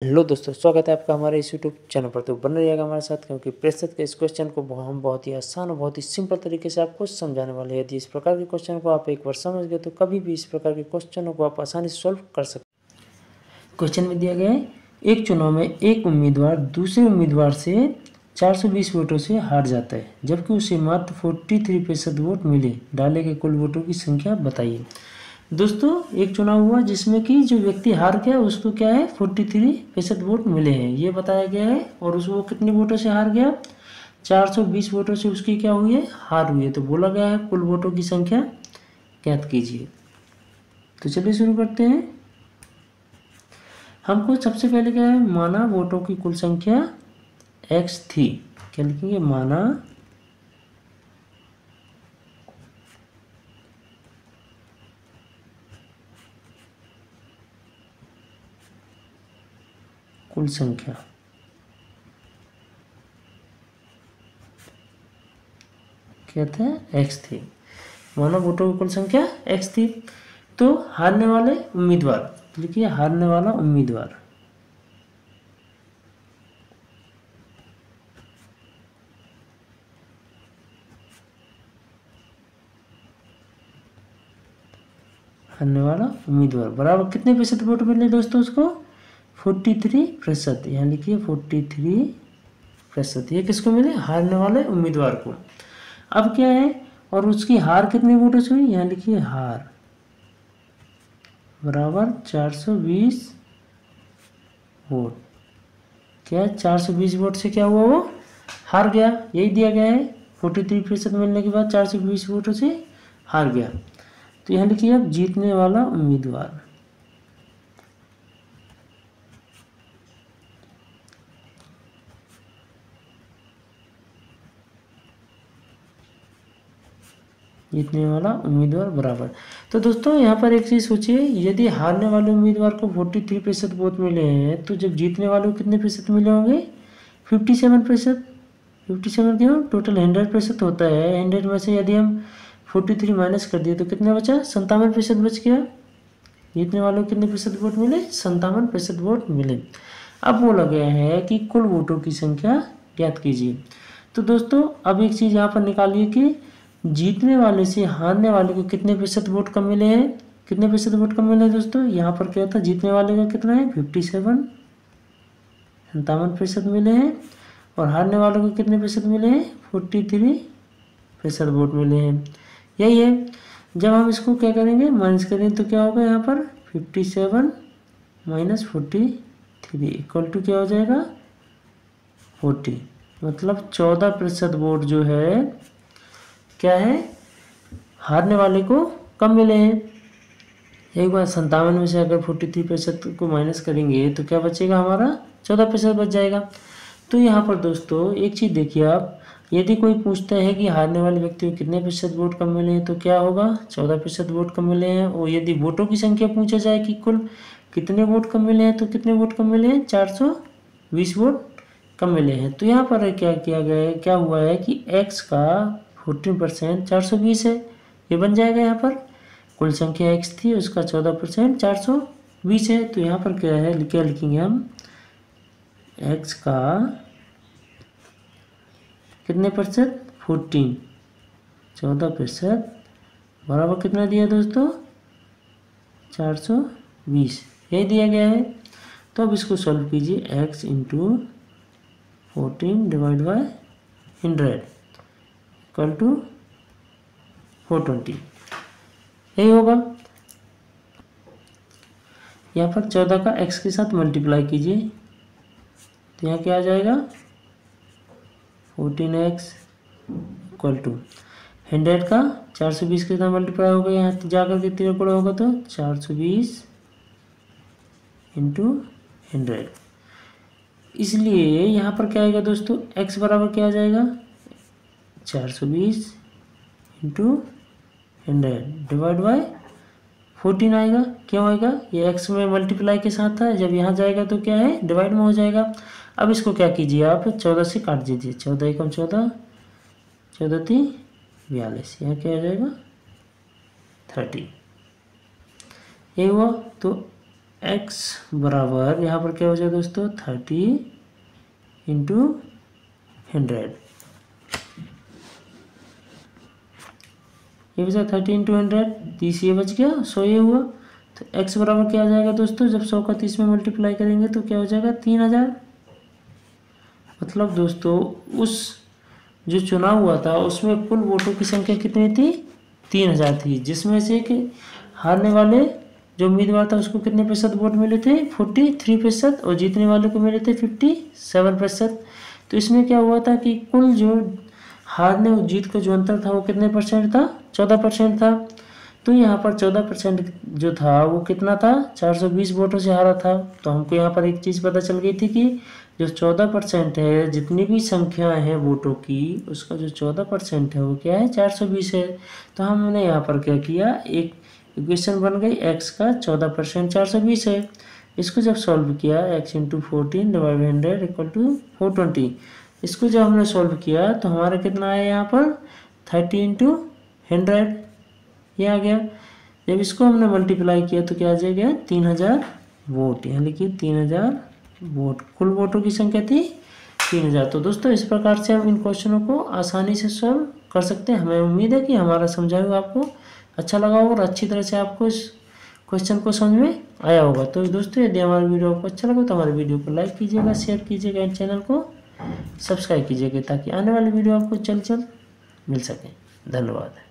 Hello दोस्तों, स्वागत है आपका हमारे इस यूट्यूब चैनल पर। तो बन रहिएगा हमारे साथ, क्योंकि प्रतिशत के इस क्वेश्चन को हम बहुत ही आसान और बहुत ही सिंपल तरीके से आपको समझाने वाले हैं। यदि इस प्रकार के क्वेश्चन को आप एक बार समझ गए तो कभी भी इस प्रकार के क्वेश्चनों को आप आसानी से सॉल्व कर सकते हैं। क्वेश्चन में दिया गया है, एक चुनाव में एक उम्मीदवार दूसरे उम्मीदवार से 420 वोटों से हार जाता है, जबकि उसे मात्र 43% वोट मिले। डाले गए कुल वोटों की संख्या बताइए। दोस्तों, एक चुनाव हुआ जिसमें कि जो व्यक्ति हार गया उसको क्या है 43% वोट मिले हैं, ये बताया गया है। और वो कितने वोटों से हार गया? 420 वोटों से उसकी क्या हुई है? हार हुई है। तो बोला गया है कुल वोटों की संख्या ज्ञात कीजिए। तो चलिए शुरू करते हैं। हमको सबसे पहले क्या है, माना वोटों की कुल संख्या x थी। क्या लिखेंगे? माना कुल संख्या क्या था? x थी। माना वोटों की कुल संख्या x थी। तो हारने वाले उम्मीदवार, लिखिए हारने वाला उम्मीदवार बराबर कितने प्रतिशत वोट मिले दोस्तों उसको? 43%। यहाँ लिखिए 43%। ये किसको मिले? हारने वाले उम्मीदवार को। अब क्या है, और उसकी हार कितने वोटों से हुई? यहाँ लिखिए हार बराबर 420 वोट। क्या है? 420 वोट से क्या हुआ? वो हार गया। यही दिया गया है। 43% मिलने के बाद 420 वोटों से हार गया। तो यहाँ लिखिए अब जीतने वाला उम्मीदवार। जीतने वाला उम्मीदवार बराबर। तो दोस्तों यहाँ पर एक चीज़ सोचिए, यदि हारने वाले उम्मीदवार को 43% वोट मिले हैं तो जब जीतने वाले को कितने प्रतिशत मिले होंगे? 57%। 57 क्यों? टोटल 100% होता है। 100 में से यदि हम 43 माइनस कर दिए तो कितना बचा? 57% बच गया। जीतने वालों को कितने प्रतिशत वोट मिले? 57% वोट मिले। अब बोला गया है कि कुल वोटों की संख्या ज्ञात कीजिए। तो दोस्तों अब एक चीज़ यहाँ पर निकालिए कि जीतने वाले से हारने वाले को कितने प्रतिशत वोट कम मिले हैं। कितने प्रतिशत वोट कम मिले हैं दोस्तों? यहाँ पर क्या था, जीतने वाले का कितना है? 57% मिले हैं। और हारने वालों को कितने प्रतिशत मिले हैं? 43% वोट मिले हैं। यही है। जब हम इसको क्या करेंगे, माइनस करेंगे तो क्या होगा? यहाँ पर 57 माइनस 43 इक्वल टू क्या हो जाएगा? 40। मतलब 14% वोट जो है क्या है, हारने वाले को कम मिले हैं। एक बार 57 में से अगर 43% को माइनस करेंगे तो क्या बचेगा? हमारा 14% बच जाएगा। तो यहाँ पर दोस्तों एक चीज़ देखिए आप, यदि कोई पूछता है कि हारने वाले व्यक्ति को कितने प्रतिशत वोट कम मिले हैं तो क्या होगा? 14% वोट कम मिले हैं। और यदि वोटों की संख्या पूछा जाए कि कुल कितने वोट कम मिले हैं तो कितने वोट कम मिले हैं? 420 वोट कम मिले हैं। तो यहाँ पर क्या किया गया है, क्या हुआ है कि x का 14% 420 है। ये बन जाएगा। यहाँ पर कुल संख्या x थी, उसका 14% 420 है। तो यहाँ पर क्या है, क्या लिखेंगे हम? x का कितने प्रतिशत? 14% बराबर कितना दिया दोस्तों? 420। यही दिया गया है। तो अब इसको सॉल्व कीजिए। x into 14 divide by 100 equal to 420। यही होगा। यहाँ पर 14 का x के साथ मल्टीप्लाई कीजिए तो यहाँ क्या आ जाएगा? 14x इक्वल टू 100 का 420 के साथ मल्टीप्लाई होगा। यहाँ तो जाकर के 3 गुणा होगा तो 420 इंटू 100। इसलिए यहाँ पर क्या आएगा दोस्तों? x बराबर क्या आ जाएगा? 420 इंटू 100 डिवाइड बाई 14 आएगा। क्यों आएगा? ये x में मल्टीप्लाई के साथ है, जब यहाँ जाएगा तो क्या है? डिवाइड में हो जाएगा। अब इसको क्या कीजिए आप? 14 से काट दीजिए। 14 एकम 14, 14 3 42। यहाँ क्या आ जाएगा? 30। ये हुआ। तो x बराबर यहाँ पर क्या हो जाएगा दोस्तों 30 इंटू 100, ये बचा 30 इंटू 100, 30 ये बच गया, 100 ये हुआ। तो x बराबर क्या आ जाएगा दोस्तों, जब 100 का 30 में मल्टीप्लाई करेंगे तो क्या हो जाएगा 3000। मतलब दोस्तों उस जो चुनाव हुआ था उसमें कुल वोटों की संख्या कितनी थी, 3000 थी, जिसमें से कि हारने वाले जो उम्मीदवार था उसको कितने प्रतिशत वोट मिले थे, 43%, और जीतने वाले को मिले थे 57%। तो इसमें क्या हुआ था कि कुल जो हारने और जीत का जो अंतर था वो कितने परसेंट था, 14% था। तो यहाँ पर 14% जो था वो कितना था, 420 वोटों से हारा था। तो हमको यहाँ पर एक चीज़ पता चल गई थी कि जो 14% है, जितनी भी संख्या है वोटों की, उसका जो 14% है वो क्या है, 420 है। तो हमने यहाँ पर क्या किया, एक इक्वेशन बन गई, x का 14% 420 है। इसको जब सॉल्व किया, x into 14 divide 100 equal to 420, इसको जब हमने सॉल्व किया तो हमारा कितना आया यहाँ पर 30 इंटू 100, ये आ गया। जब इसको हमने मल्टीप्लाई किया तो क्या आ जाएगा 3000 वोट, यहाँ लिखिए 3000 वोट, कुल वोटों की संख्या थी 3000। तो दोस्तों इस प्रकार से हम इन क्वेश्चनों को आसानी से सॉल्व कर सकते हैं। हमें उम्मीद है कि हमारा समझाया हुआ आपको अच्छा लगा होगा और अच्छी तरह से आपको इस क्वेश्चन को समझ में आया होगा। तो दोस्तों यदि हमारा वीडियो आपको अच्छा लगा तो हमारे वीडियो को लाइक कीजिएगा, शेयर कीजिएगा, एंड चैनल को सब्सक्राइब कीजिएगा ताकि आने वाली वीडियो आपको जल्द मिल सके। धन्यवाद।